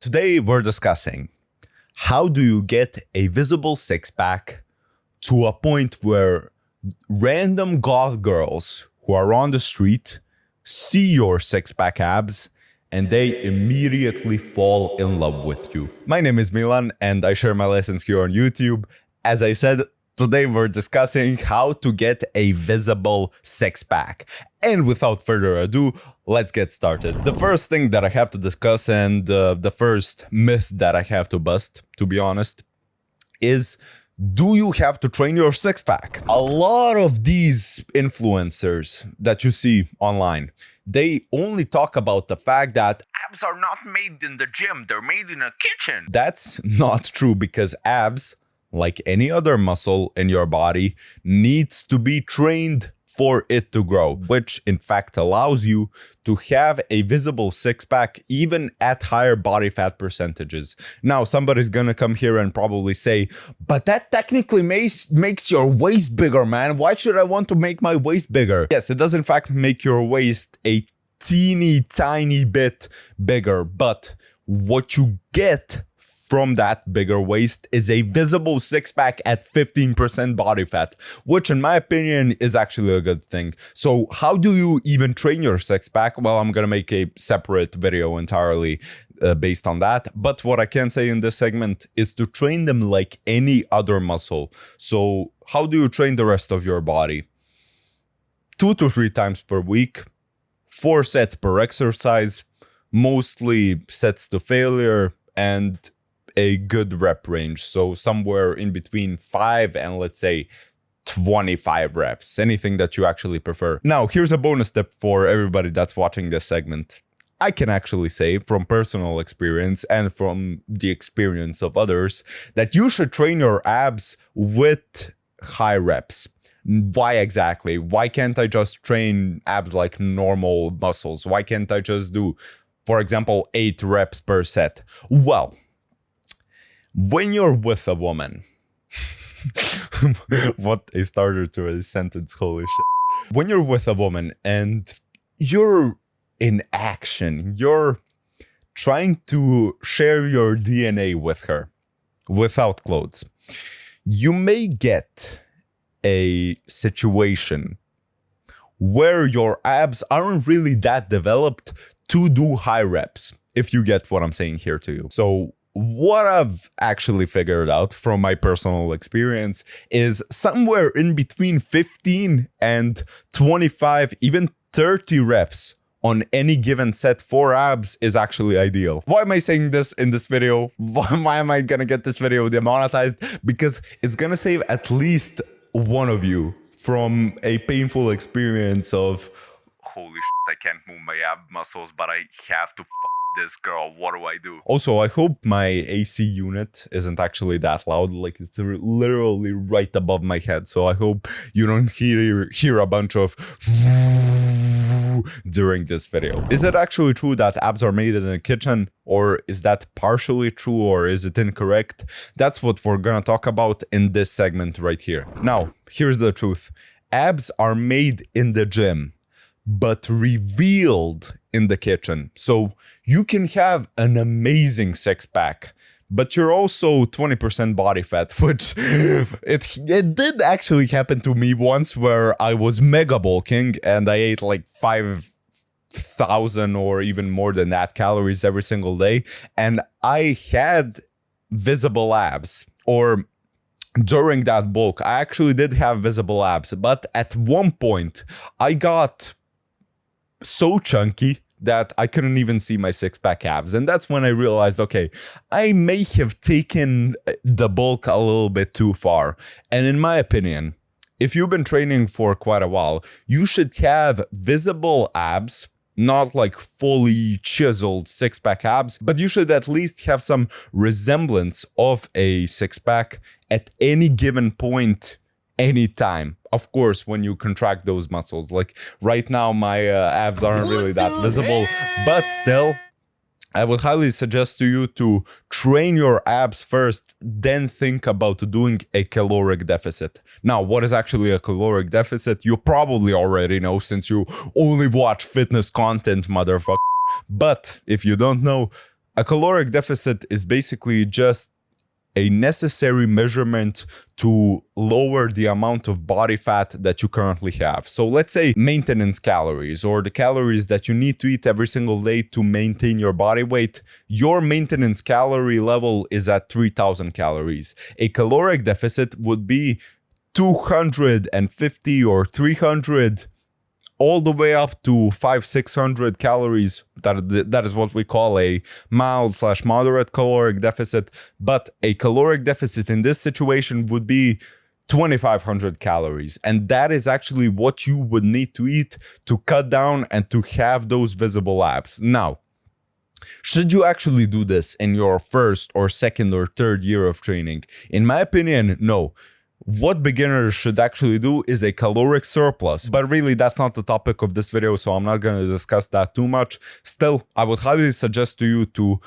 Today we're discussing how do you get a visible six-pack to a point where random goth girls who are on the street see your six-pack abs and they immediately fall in love with you. My name is Milan and I share my lessons here on YouTube. As I said, today we're discussing how to get a visible six-pack. And without further ado, let's get started. The first thing that I have to discuss and the first myth that I have to bust, to be honest, is do you have to train your six-pack? A lot of these influencers that you see online, they only talk about the fact that abs are not made in the gym, they're made in a kitchen. that's not true, because abs, like any other muscle in your body, needs to be trained for it to grow, which in fact allows you to have a visible six-pack even at higher body fat percentages. Now, somebody's gonna come here and probably say, but that technically makes your waist bigger, man. Why should I want to make my waist bigger? Yes, it does in fact make your waist a teeny tiny bit bigger, but what you get from that bigger waist is a visible six-pack at 15% body fat, which in my opinion is actually a good thing. So how do you even train your six-pack? Well, I'm gonna make a separate video entirely based on that. But what I can say in this segment is to train them like any other muscle. So how do you train the rest of your body? 2 to 3 times per week, 4 sets per exercise, mostly sets to failure, and a good rep range, so somewhere in between 5 and let's say 25 reps, anything that you actually prefer. Now, here's a bonus tip for everybody that's watching this segment. I can actually say from personal experience and from the experience of others that you should train your abs with high reps. Why exactly? Why can't I just train abs like normal muscles? Why can't I just do, for example, 8 reps per set? Well, when you're with a woman, what a starter to a sentence, holy shit. When you're with a woman and you're in action, you're trying to share your DNA with her without clothes, you may get a situation where your abs aren't really that developed to do high reps, if you get what I'm saying here to you. So what I've actually figured out from my personal experience is somewhere in between 15 and 25, even 30 reps on any given set for abs is actually ideal. Why am I saying this in this video? Why am I gonna get this video demonetized? Because it's gonna save at least one of you from a painful experience of, Holy shit, I can't move my ab muscles, but I have to this girl, what do I do? Also, I hope my AC unit isn't actually that loud, like it's literally right above my head, so I hope you don't hear a bunch of during this video. Is it actually true that abs are made in a kitchen, or is that partially true, or is it incorrect? That's what we're gonna talk about in this segment right here. Now, here's the truth. Abs are made in the gym, but revealed in the kitchen. So you can have an amazing six-pack, but you're also 20% body fat, which it did actually happen to me once, where I was mega bulking and I ate like 5,000 or even more than that calories every single day, and I had visible abs. Or during that bulk, I actually did have visible abs, but at one point I got so chunky that I couldn't even see my six-pack abs. And that's when I realized, okay, I may have taken the bulk a little bit too far. And in my opinion, if you've been training for quite a while, you should have visible abs, not like fully chiseled six-pack abs, but you should at least have some resemblance of a six-pack at any given point, anytime. Of course, when you contract those muscles. Like right now, my abs aren't really that visible, but still, I would highly suggest to you to train your abs first, then think about doing a caloric deficit. Now, what is actually a caloric deficit? You probably already know since you only watch fitness content, motherfucker. But if you don't know, A caloric deficit is basically just a necessary measurement to lower the amount of body fat that you currently have. So let's say maintenance calories, or the calories that you need to eat every single day to maintain your body weight. Your maintenance calorie level is at 3,000 calories. A caloric deficit would be 250 or 300, all the way up to 500-600 calories. That is what we call a mild/moderate caloric deficit. But a caloric deficit in this situation would be 2,500 calories. And that is actually what you would need to eat to cut down and to have those visible abs. Now, should you actually do this in your first or second or third year of training? In my opinion, no. What beginners should actually do is a caloric surplus, but really that's not the topic of this video, so I'm not going to discuss that too much. Still, I would highly suggest to you to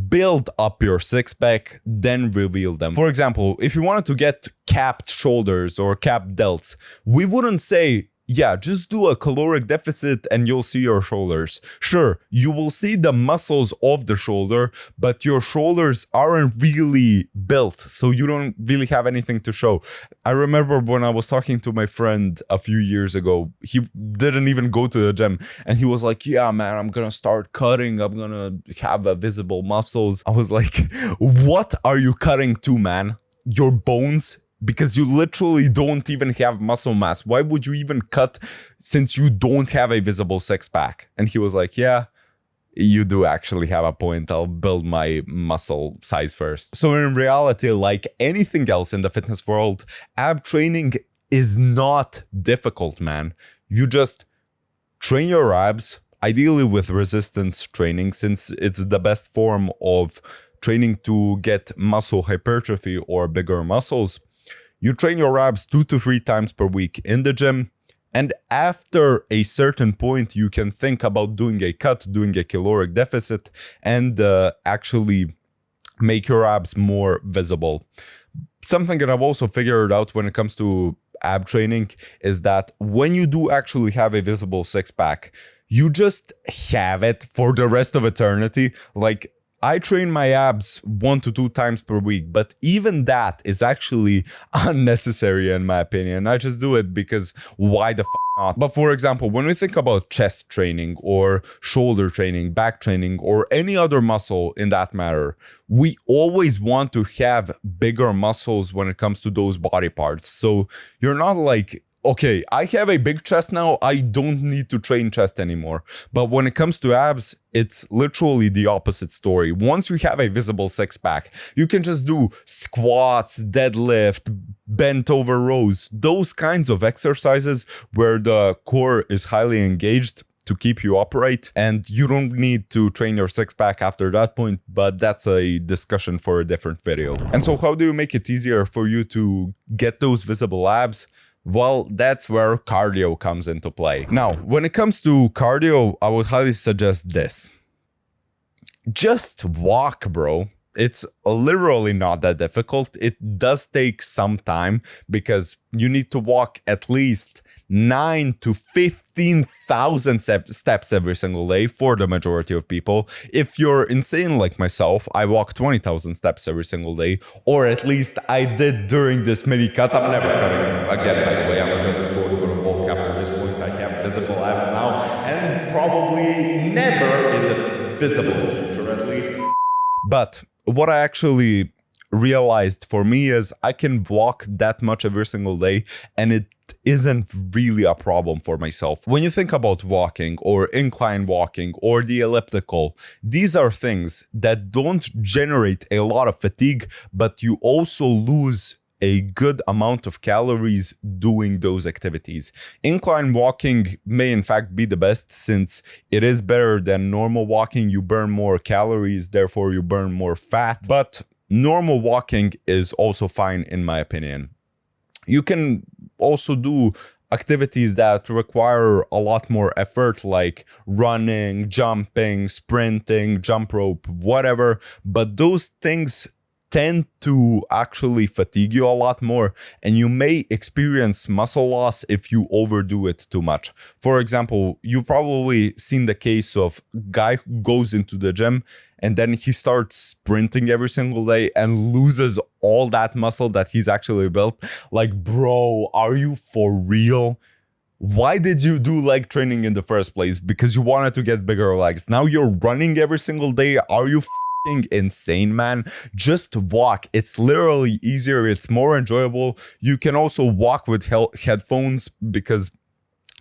build up your six-pack, then reveal them. For example, if you wanted to get capped shoulders or capped delts, we wouldn't say, yeah, just do a caloric deficit and you'll see your shoulders. Sure, you will see the muscles of the shoulder, but your shoulders aren't really built, so you don't really have anything to show. I remember when I was talking to my friend a few years ago, he didn't even go to the gym, and he was like, yeah, man, I'm gonna start cutting, I'm gonna have visible muscles. I was like, what are you cutting to, man? Your bones? Because you literally don't even have muscle mass. Why would you even cut since you don't have a visible six-pack? And he was like, yeah, you do actually have a point. I'll build my muscle size first. So in reality, like anything else in the fitness world, ab training is not difficult, man. You just train your abs, ideally with resistance training, since it's the best form of training to get muscle hypertrophy or bigger muscles. You train your abs 2 to 3 times per week in the gym, and after a certain point, you can think about doing a cut, doing a caloric deficit, and actually make your abs more visible. Something that I've also figured out when it comes to ab training is that when you do actually have a visible six-pack, you just have it for the rest of eternity. Like, I train my abs 1 to 2 times per week, but even that is actually unnecessary in my opinion. I just do it because why the f not? But for example, when we think about chest training or shoulder training, back training, or any other muscle in that matter, we always want to have bigger muscles when it comes to those body parts. So you're not like, okay, I have a big chest now, I don't need to train chest anymore. But when it comes to abs, it's literally the opposite story. Once you have a visible six-pack, you can just do squats, deadlift, bent over rows, those kinds of exercises where the core is highly engaged to keep you upright, and you don't need to train your six-pack after that point, but that's a discussion for a different video. And so how do you make it easier for you to get those visible abs? Well, that's where cardio comes into play. Now, when it comes to cardio, I would highly suggest this. Just walk, bro. It's literally not that difficult. It does take some time because you need to walk at least 9 to 15,000 steps every single day for the majority of people. If you're insane like myself, I walk 20,000 steps every single day, or at least I did during this mini cut. I'm never cutting again, by the way. I'm just going for a bulk after this point. I have visible abs now, and probably never in the visible future at least. But what I actually realized for me is I can walk that much every single day, and it isn't really a problem for myself. When you think about walking or incline walking or the elliptical, these are things that don't generate a lot of fatigue, but you also lose a good amount of calories doing those activities. Incline walking may in fact be the best since it is better than normal walking. You burn more calories, therefore you burn more fat, but normal walking is also fine in my opinion. You can also do activities that require a lot more effort, like running, jumping, sprinting, jump rope, whatever, but those things tend to actually fatigue you a lot more, and you may experience muscle loss if you overdo it too much. For example, you've probably seen the case of guy who goes into the gym and then he starts sprinting every single day and loses all that muscle that he's actually built. Like, bro, are you for real? Why did you do leg training in the first place? Because you wanted to get bigger legs. Now you're running every single day. Are you f***ing insane, man? Just walk. It's literally easier. It's more enjoyable. You can also walk with headphones because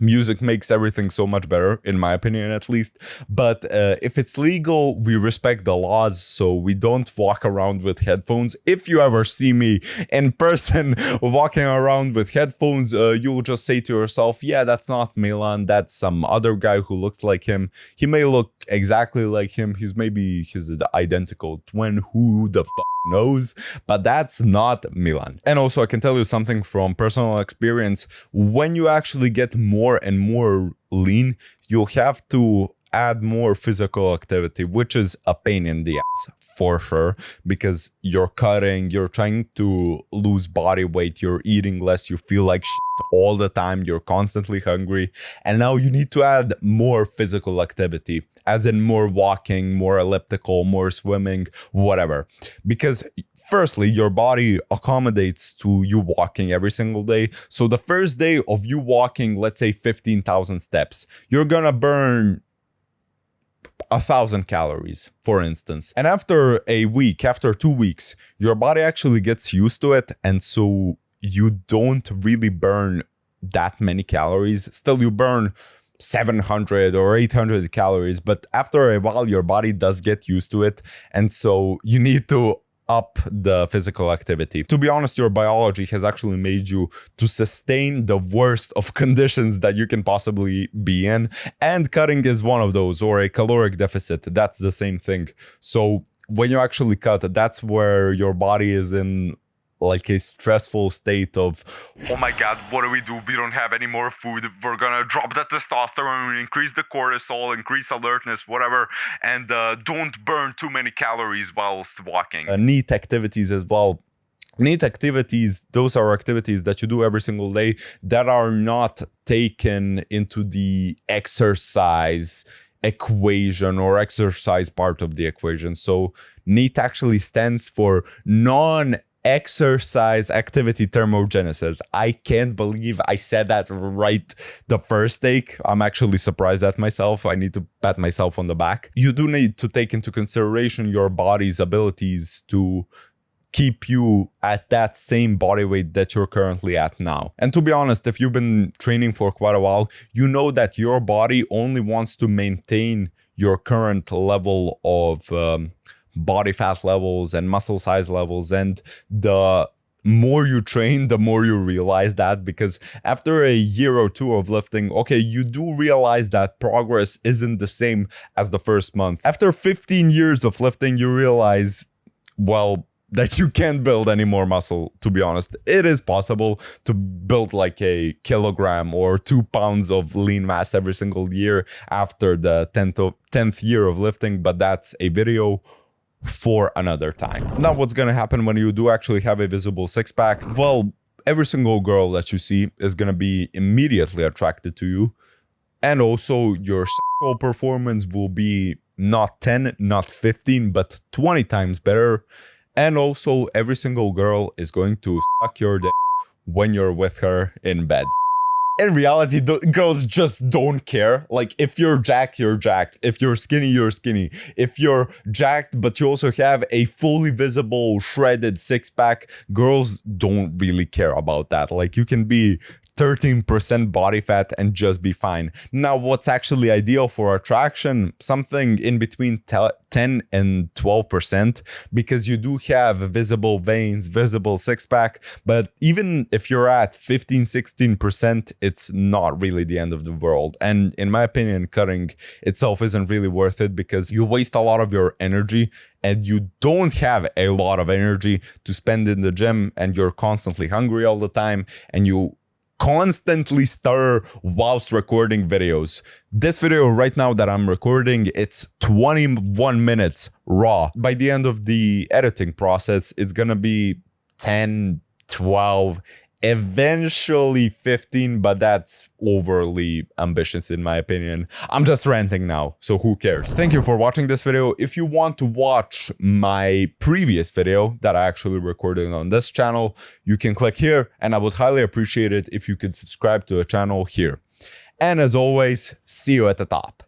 music makes everything so much better, in my opinion, at least. But if it's legal, we respect the laws, so we don't walk around with headphones. If you ever see me in person walking around with headphones, you will just say to yourself, yeah, that's not Milan, that's some other guy who looks like him. He may look exactly like him. He's the identical twin. Who the knows? But that's not Milan. And also, I can tell you something from personal experience. When you actually get more and more lean, you'll have to add more physical activity, which is a pain in the ass for sure, because you're cutting, you're trying to lose body weight, you're eating less, you feel like shit all the time, you're constantly hungry, and now you need to add more physical activity, as in more walking, more elliptical, more swimming, whatever. Because firstly, your body accommodates to you walking every single day. So the first day of you walking, let's say 15,000 steps, you're gonna burn 1,000 calories, for instance. And after a week, after 2 weeks, your body actually gets used to it. And so you don't really burn that many calories. Still, you burn 700 or 800 calories. But after a while, your body does get used to it. And so you need to up the physical activity. To be honest, your biology has actually made you to sustain the worst of conditions that you can possibly be in, and cutting is one of those, or a caloric deficit. That's the same thing. So when you actually cut, that's where your body is in like a stressful state of, oh my god, what do? We don't have any more food. We're gonna drop the testosterone, increase the cortisol, increase alertness, whatever, and don't burn too many calories whilst walking. NEAT activities as well. NEAT activities, those are activities that you do every single day that are not taken into the exercise equation or exercise part of the equation. So NEAT actually stands for non-exercise activity thermogenesis. I can't believe I said that right the first take. I'm actually surprised at myself. I need to pat myself on the back. You do need to take into consideration your body's abilities to keep you at that same body weight that you're currently at now. And to be honest, if you've been training for quite a while, you know that your body only wants to maintain your current level of body fat levels and muscle size levels. And the more you train, the more you realize that, because after a year or two of lifting, okay, you do realize that progress isn't the same as the first month. After 15 years of lifting, you realize, well, that you can't build any more muscle, to be honest. It is possible to build like a kilogram or 2 pounds of lean mass every single year after the 10th year of lifting, but that's a video for another time. Now, what's gonna happen when you do actually have a visible six-pack? Well, every single girl that you see is gonna be immediately attracted to you, and also your sexual performance will be not 10, not 15, but 20 times better. And also, every single girl is going to suck your dick when you're with her in bed. In reality, girls just don't care. Like, if you're jacked, you're jacked. If you're skinny, you're skinny. If you're jacked, but you also have a fully visible, shredded six-pack, girls don't really care about that. Like, you can be 13% body fat and just be fine. Now, what's actually ideal for attraction? Something in between 10 and 12%, because you do have visible veins, visible six-pack, but even if you're at 15-16%, it's not really the end of the world. And in my opinion, cutting itself isn't really worth it, because you waste a lot of your energy and you don't have a lot of energy to spend in the gym, and you're constantly hungry all the time, and you constantly stir whilst recording videos. This video right now that I'm recording, it's 21 minutes raw. By the end of the editing process, it's gonna be 10, 12, eventually 15, but that's overly ambitious in my opinion. I'm just ranting now, so who cares? Thank you for watching this video. If you want to watch my previous video that I actually recorded on this channel, you can click here, and I would highly appreciate it if you could subscribe to the channel here. And as always, see you at the top.